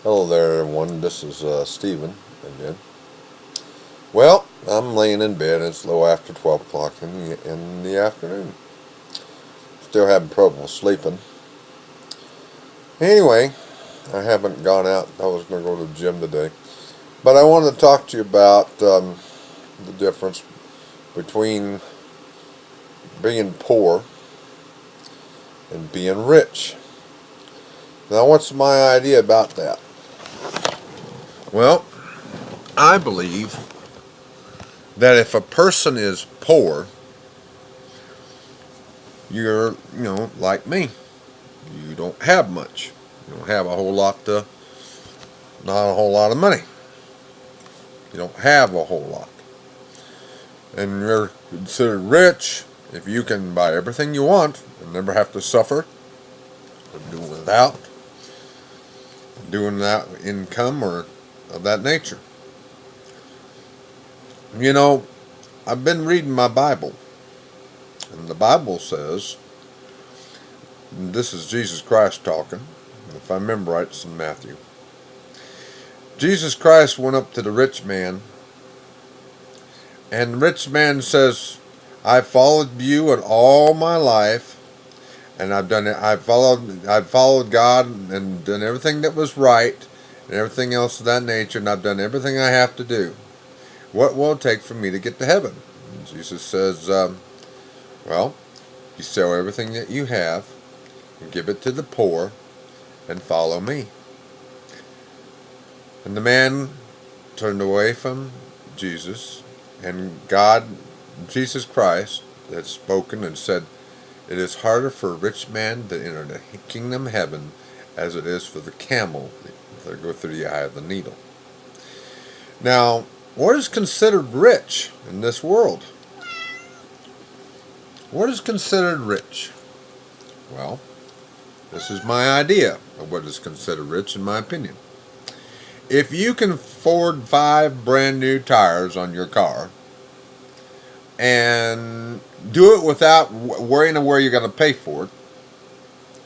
Hello there, everyone. This is Stephen again. Well, I'm laying in bed. It's a little after 12 o'clock in the afternoon. Still having trouble sleeping. Anyway, I haven't gone out. I was going to go to the gym today. But I wanted to talk to you about the difference between being poor and being rich. Now, what's my idea about that? Well, I believe that if a person is poor, you're, like me. You don't have much. You don't have a whole lot not a whole lot of money. You don't have a whole lot. And you're considered rich if you can buy everything you want and never have to suffer or doing that income or of that nature. I've been reading my Bible, and the Bible says, and this is Jesus Christ talking, if I remember right, it's in Matthew. Jesus Christ went up to the rich man, and the rich man says, I followed you in all my life, and I've done it. I've followed God and done everything that was right, and everything else of that nature, and I've done everything I have to do. What will it take for me to get to heaven? And Jesus says, well, you sell everything that you have and give it to the poor and follow me. And the man turned away from Jesus, and Jesus Christ, had spoken and said, it is harder for a rich man to enter the kingdom of heaven as it is for the camel to go through the eye of the needle. Now, what is considered rich in this world? What is considered rich? Well, this is my idea of what is considered rich in my opinion. If you can afford 5 brand new tires on your car and do it without worrying where you're going to pay for it,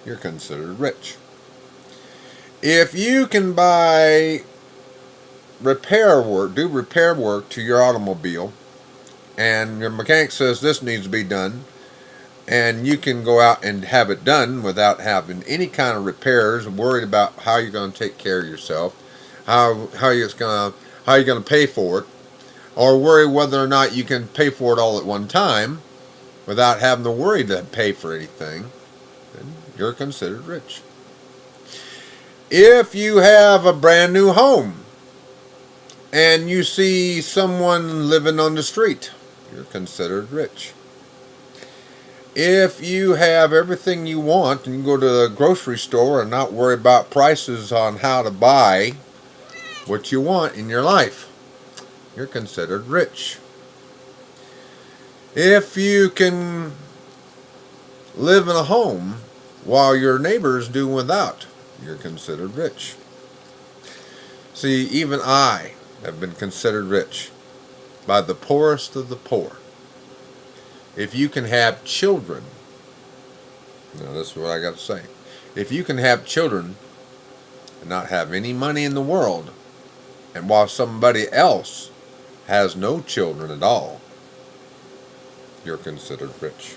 you're considered rich. If you can do repair work to your automobile, and your mechanic says this needs to be done, and you can go out and have it done without having any kind of repairs, worried about how you're going to take care of yourself, how you're going to pay for it, or worry whether or not you can pay for it all at one time without having to worry to pay for anything, then you're considered rich. If you have a brand new home and you see someone living on the street, you're considered rich. If you have everything you want and you go to the grocery store and not worry about prices on how to buy what you want in your life, you're considered rich. If you can live in a home while your neighbors do without, you're considered rich. See, even I have been considered rich by the poorest of the poor. If you can have children, now this is what I got to say. If you can have children and not have any money in the world, and while somebody else has no children at all, you're considered rich.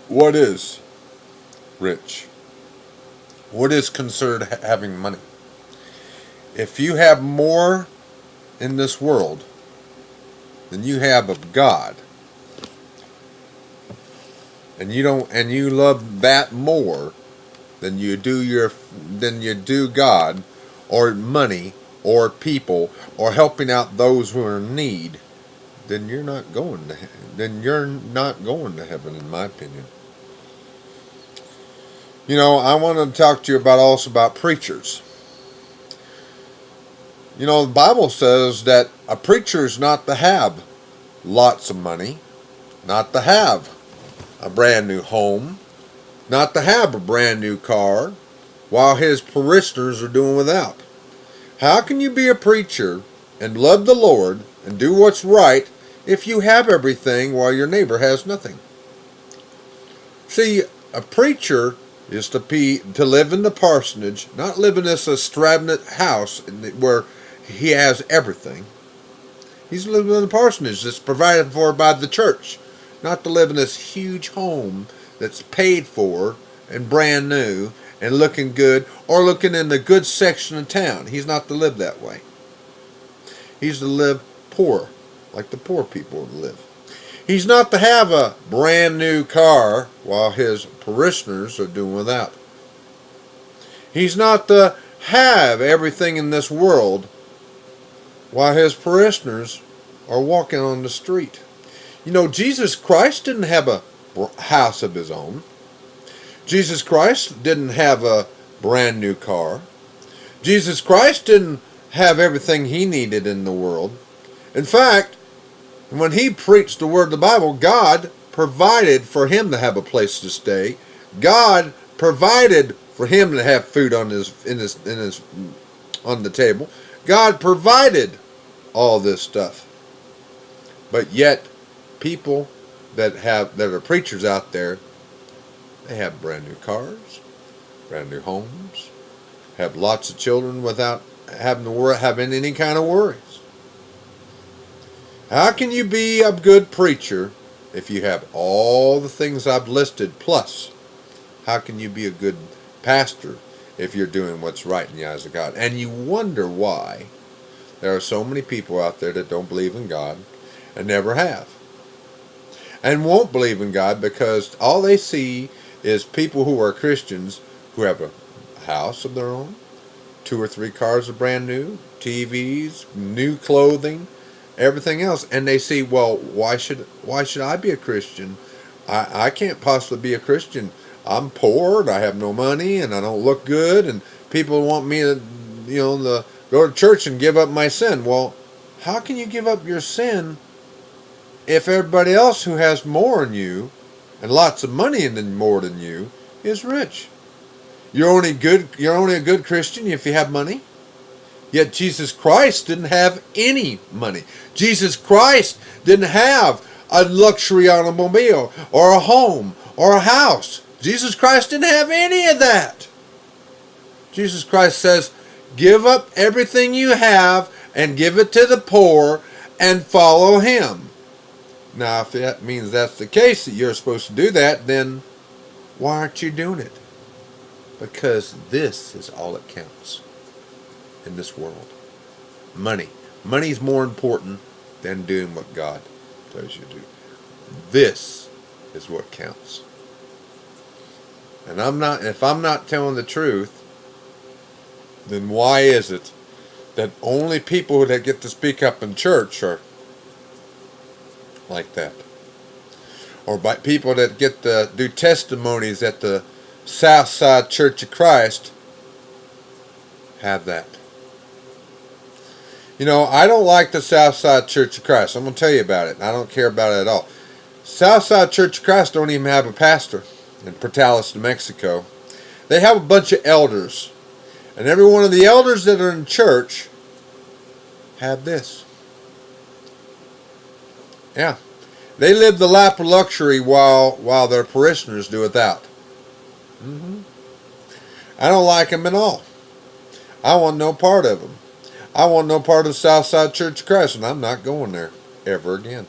What is rich? What is considered having money? If you have more in this world than you have of God, and you love that more than you do God, or money, or people, or helping out those who are in need, then you're not going to heaven, in my opinion. I want to talk to you also about preachers. The Bible says that a preacher is not to have lots of money, not to have a brand new home, not to have a brand new car, while his parishioners are doing without. How can you be a preacher and love the Lord and do what's right if you have everything while your neighbor has nothing? See, a preacher is to live in the parsonage, not live in this extravagant house where he has everything. He's living in the parsonage that's provided for by the church, not to live in this huge home that's paid for and brand new and looking good, or looking in the good section of town. He's not to live that way. He's to live poor, like the poor people live. He's not to have a brand new car while his parishioners are doing without. He's not to have everything in this world while his parishioners are walking on the street. You know, Jesus Christ didn't have a house of his own. Jesus Christ didn't have a brand new car. Jesus Christ didn't have everything he needed in the world. In fact, when he preached the word of the Bible, God provided for him to have a place to stay. God provided for him to have food on on the table. God provided all this stuff. But yet, people that are preachers out there, they have brand new cars, brand new homes, have lots of children without having any kind of worries. How can you be a good preacher if you have all the things I've listed plus? How can you be a good pastor if you're doing what's right in the eyes of God? And you wonder why there are so many people out there that don't believe in God and never have. And won't believe in God because all they see is people who are Christians who have a house of their own, 2 or 3 cars are brand new, TVs, new clothing, everything else, and they see, well, why should I be a Christian? I can't possibly be a Christian. I'm poor and I have no money and I don't look good, and people want me to, go to church and give up my sin. Well, how can you give up your sin if everybody else who has more than you and lots of money and more than you is rich? You're only a good Christian if you have money. Yet Jesus Christ didn't have any money. Jesus Christ didn't have a luxury automobile or a home or a house. Jesus Christ didn't have any of that. Jesus Christ says, give up everything you have and give it to the poor and follow him. Now, if that means that's the case, that you're supposed to do that, then why aren't you doing it? Because this is all that counts in this world. Money. Money's more important than doing what God tells you to do. This is what counts. And if I'm not telling the truth, then why is it that only people that get to speak up in church are like that? Or by people that get to do testimonies at the Southside Church of Christ have that. I don't like the Southside Church of Christ. I'm going to tell you about it. I don't care about it at all. Southside Church of Christ don't even have a pastor in Portales, New Mexico. They have a bunch of elders. And every one of the elders that are in church have this. Yeah. They live the lap of luxury while their parishioners do without. I don't like them at all. I want no part of them. I want no part of Southside Church of Christ, and I'm not going there ever again.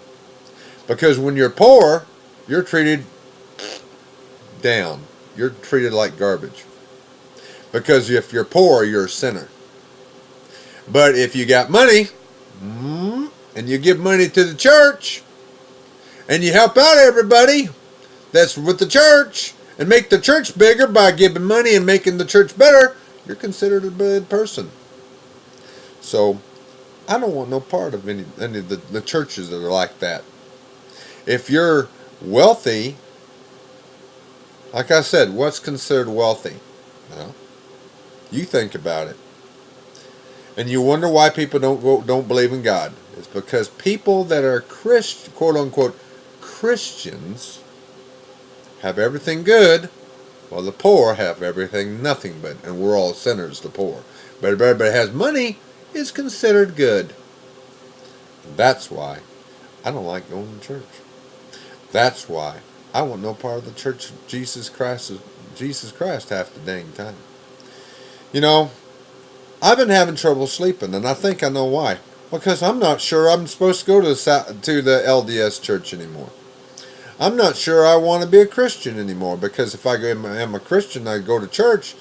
Because when you're poor, you're treated down. You're treated like garbage. Because if you're poor, you're a sinner. But if you got money, and you give money to the church, and you help out everybody that's with the church, and make the church bigger by giving money and making the church better, you're considered a good person. So, I don't want no part of any of the churches that are like that. If you're wealthy, like I said, what's considered wealthy? Well, you think about it. And you wonder why people don't believe in God. It's because people that are quote unquote Christians have everything good, while the poor have everything nothing but, and we're all sinners, the poor. But if everybody has money, is considered good. That's why I don't like going to church. That's why I want no part of the Church of Jesus Christ of Jesus Christ half the dang time. You know, I've been having trouble sleeping, and I think I know why. Because I'm not sure I'm supposed to go to the LDS church anymore. I'm not sure I want to be a Christian anymore, because if I am a Christian, I go to church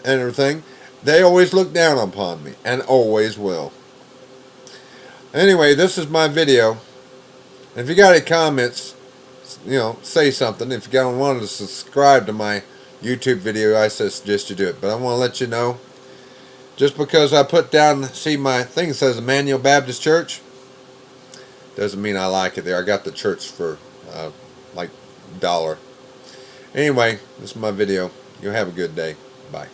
and everything, they always look down upon me, and always will. Anyway, this is my video. If you got any comments, say something. If you don't want to subscribe to my YouTube video, I suggest you do it. But I want to let you know, just because I put down, see my thing says Emmanuel Baptist Church, doesn't mean I like it there. I got the church for like $1. Anyway, this is my video. You have a good day. Bye.